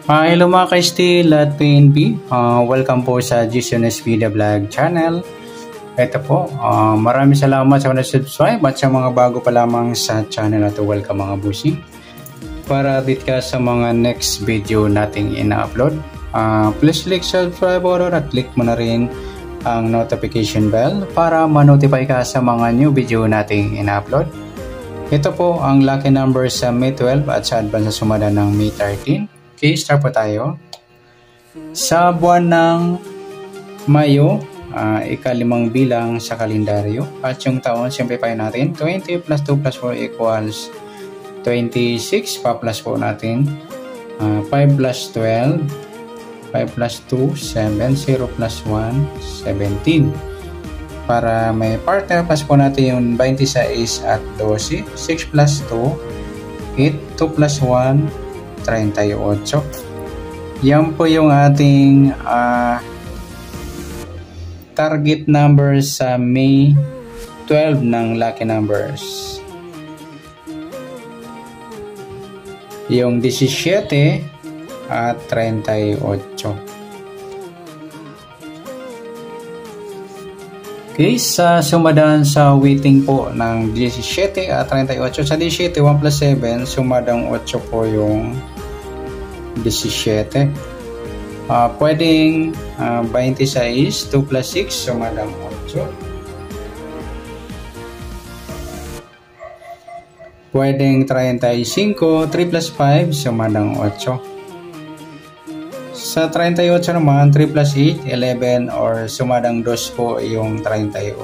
Hello mga ka-Steel at PNB, welcome po sa GCNS Video Vlog channel. Ito po, maraming salamat sa mga subscribe at sa mga bago pa lamang sa channel na to. Welcome mga busing. Para update ka sa mga next video nating ina-upload, please click subscribe button at click mo na rin ang notification bell para ma-notify ka sa mga new video nating ina-upload. Ito po ang lucky number sa May 12 at sa advance sa sumada ng May 13. Okay, start po tayo. Sa buwan ng Mayo, ika-5 bilang sa kalendaryo. At yung taon, simplify natin. 20 plus 2 plus 4 equals 26. Pa-plus po natin. 5 plus 12. 5 plus 2, 7. 0 plus 1, 17. Para may partner, plus po natin yung 26 at 12. 6 plus 2, 8. 2 plus 1, 38. Yan po yung ating target number sa May 12 ng lucky numbers. Yung 17 at 38. Okay, sa sumadaan sa waiting po ng 17 at 38. Sa 17, 1 plus 7, sumadang 8 po yung 17. Pwedeng 26, 2 plus 6, sumadang 8. Pwedeng 35, 3 plus 5, sumadang 8. Sa 38 naman, 3 plus 8, 11 or sumadang 2 po yung 38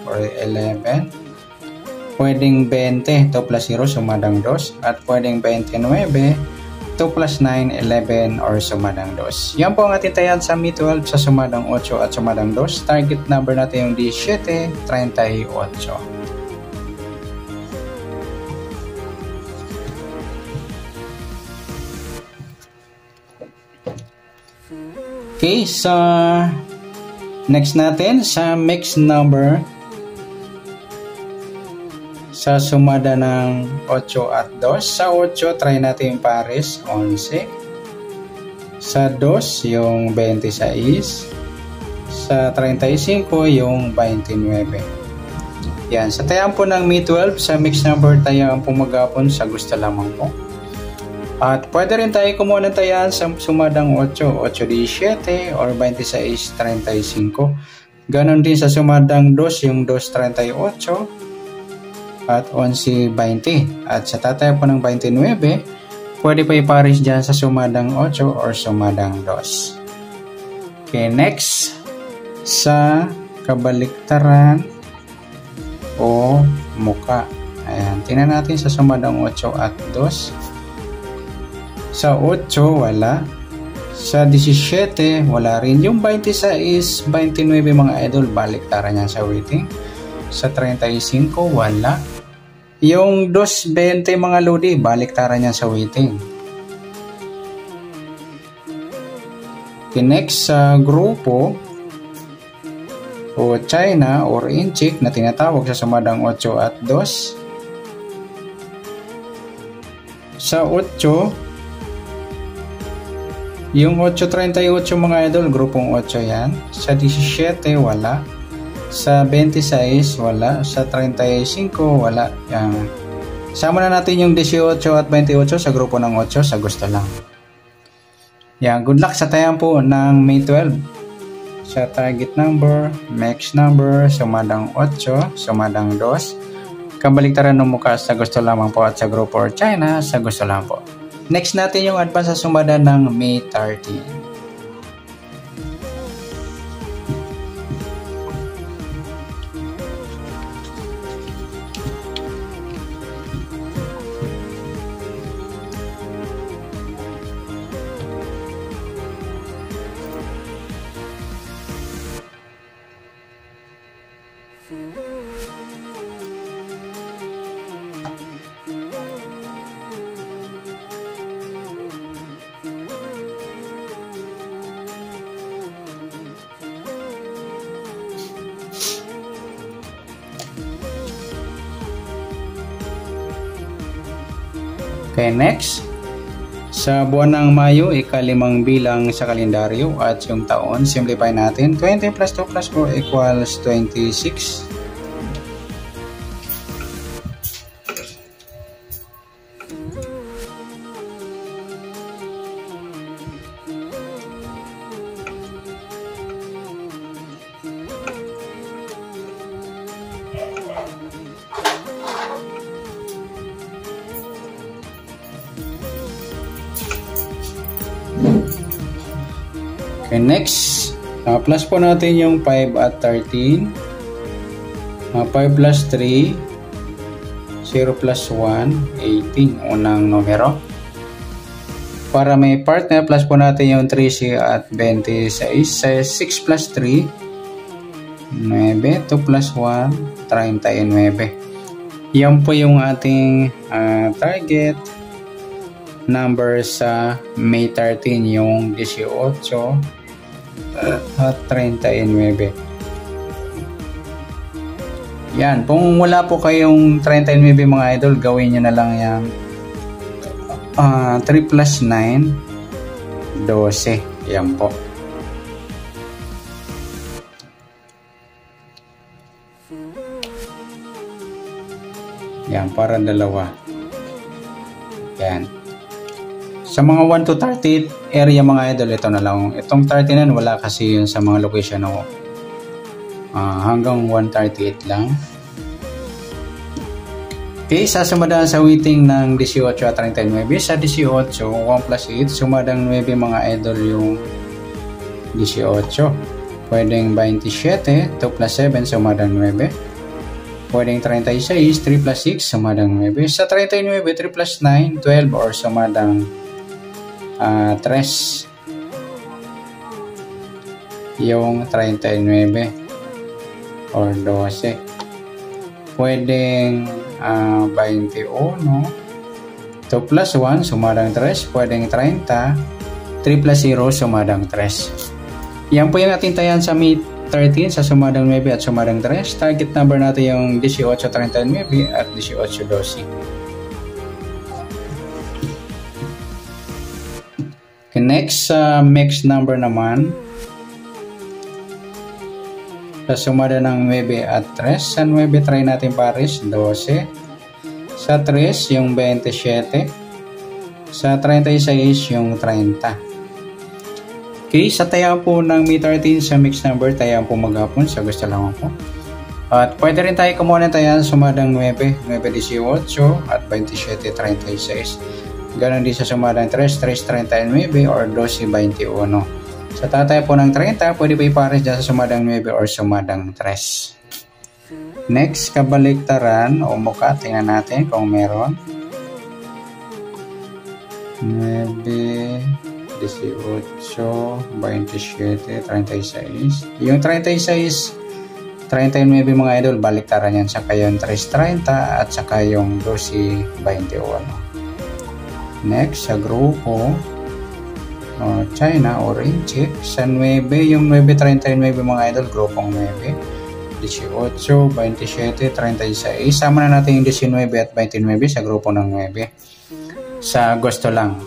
or 11. Pwedeng 20, 2 plus 0, sumadang 2. At pwedeng 29, 2 plus 9, 11 or sumadang 2. Yan po ang ating tayan sa May 12 sa sumadang 8 at sumadang 2. Target number natin yung 17, 38. Okay, sa next natin sa mixed number sa sumada ng 8 at 2. Sa 8, try natin yung pares, 11. Sa 2, yung 26. Sa 35, yung 29. Yan, sa tayaan po ng May 12, sa mixed number tayaan po maghapon sa gusto lamang po. At pwede rin tayo kumuha ng tayaan sa sumadang 8, 8-17 or 26-35. Ganon din sa sumadang 2, yung 2-38 at 11-20. At sa tataya po ng 29, pwede pa ipares dyan sa sumadang 8 or sumadang 2. Okay, next, sa kabaliktaran o muka. Ayan, tingnan natin sa sumadang 8 at 2. Sa 8, wala. Sa 17, wala rin. Yung 26, 29 mga idol, baliktaran niya sa waiting. Sa 35, wala. Yung 220 mga lodi, baliktaran niya sa waiting. Okay, next sa grupo o China or Inchik na tinatawag sa sumadang 8 at 2. Sa 8, yung 838 mga idol, grupong 8 yan. Sa 17, wala. Sa 26, wala. Sa 35, wala. Yan. Sama na natin yung 18 at 28 sa grupo ng 8 sa gusto lang. Yan. Good luck sa tayang po ng May 12. Sa target number, max number, sumadang 8, sumadang 2. Kabaliktaran ng mukha sa gusto lamang po at sa grupo or China sa gusto lang po. Next natin yung advance sa sumada ng May 13. Okay, next. Sa buwan ng Mayo, ika-5 bilang sa kalendaryo at yung taon, simplify natin. 20 plus 2 plus 4 equals 26. Okay, next, plus po natin yung 5 at 13. 5 plus 3, 0 plus 1, 18, unang numero. Para may partner, plus po natin yung 13 at 26. 6 plus 3, 9, 2 plus 1, 39. Yan po yung ating target number sa May 13, yung 18 at 39. Yan, kung wala po kayong 39 mga idol, gawin nyo na lang yan 3 plus 9, 12. Yan po. Yan, para dalawa. Yan. Sa mga 1 to 30 area mga idol, ito na lang. Itong 39 wala kasi yun sa mga location ako. Hanggang 138 lang. Okay, sasamadaan sa waiting ng 18 at 39. Sa 18, 1 plus 8, sumadang 9 mga idol yung 18. Pwedeng 27, 2 plus 7, sumadang 9. Pwedeng 36, 3 plus 6, sumadang 9. Sa 39, 3 plus 9, 12 or sumadang 3 yung 39 or 12. Pwedeng 21, 2 plus 1 sumadang 3, pwedeng 30, 3 plus 0 sumadang 3. Yan po yung ating tayan sa May 13 sa sumadang 9 at sumadang 3. Target number natin yung 1839 at 1812. Okay, next, mixed number naman. Sa sumada ng 9 at 3. Sa 9, try natin pares, 12. Sa 3, yung 27. Sa 36, yung 30. Okay, sa tayaan po ng May 13 sa mixed number, tayaan po maghapon sa gusto lang po. At pwede rin tayo kumuha ng tayaan sumadang 9, 18 at 27, 36. Ganon din sa sumadang 3, 39 or 12, 21. Sa tatay po ng 30, pwede pa ipares dyan sa sumadang 9 or sumadang 3. Next, kabaliktaran o mukha. Tingnan natin kung meron. 9, 18, 27, 36. Yung 36, 39 mga idol, baliktaran yan. Saka yung 330 at saka yung 12, 21. Next, sa grupo, China, orange. Sa 9, yung 939 mga idol, grupong 9. 18, 27, 36. Isama na natin yung 19 at 29 sa grupo ng 9. Sa gusto lang.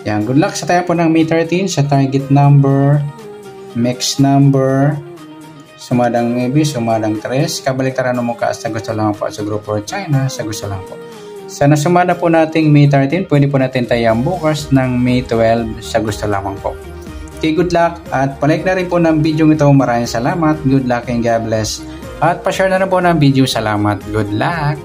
Yan, good luck sa tayo po ng May 13 sa target number, mixed number, sumadang 9, sumadang 3. Kabaliktaran mo ka sa gusto lang po sa grupo China, sa gusto lang po. Sa nasumada po nating May 13, pwede po natin tayang bukas ng May 12 sa gusto lamang po. Okay, good luck at palike na rin po ng video ito. Maraming salamat. Good luck and God bless. At pa-share na rin po ng video. Salamat. Good luck.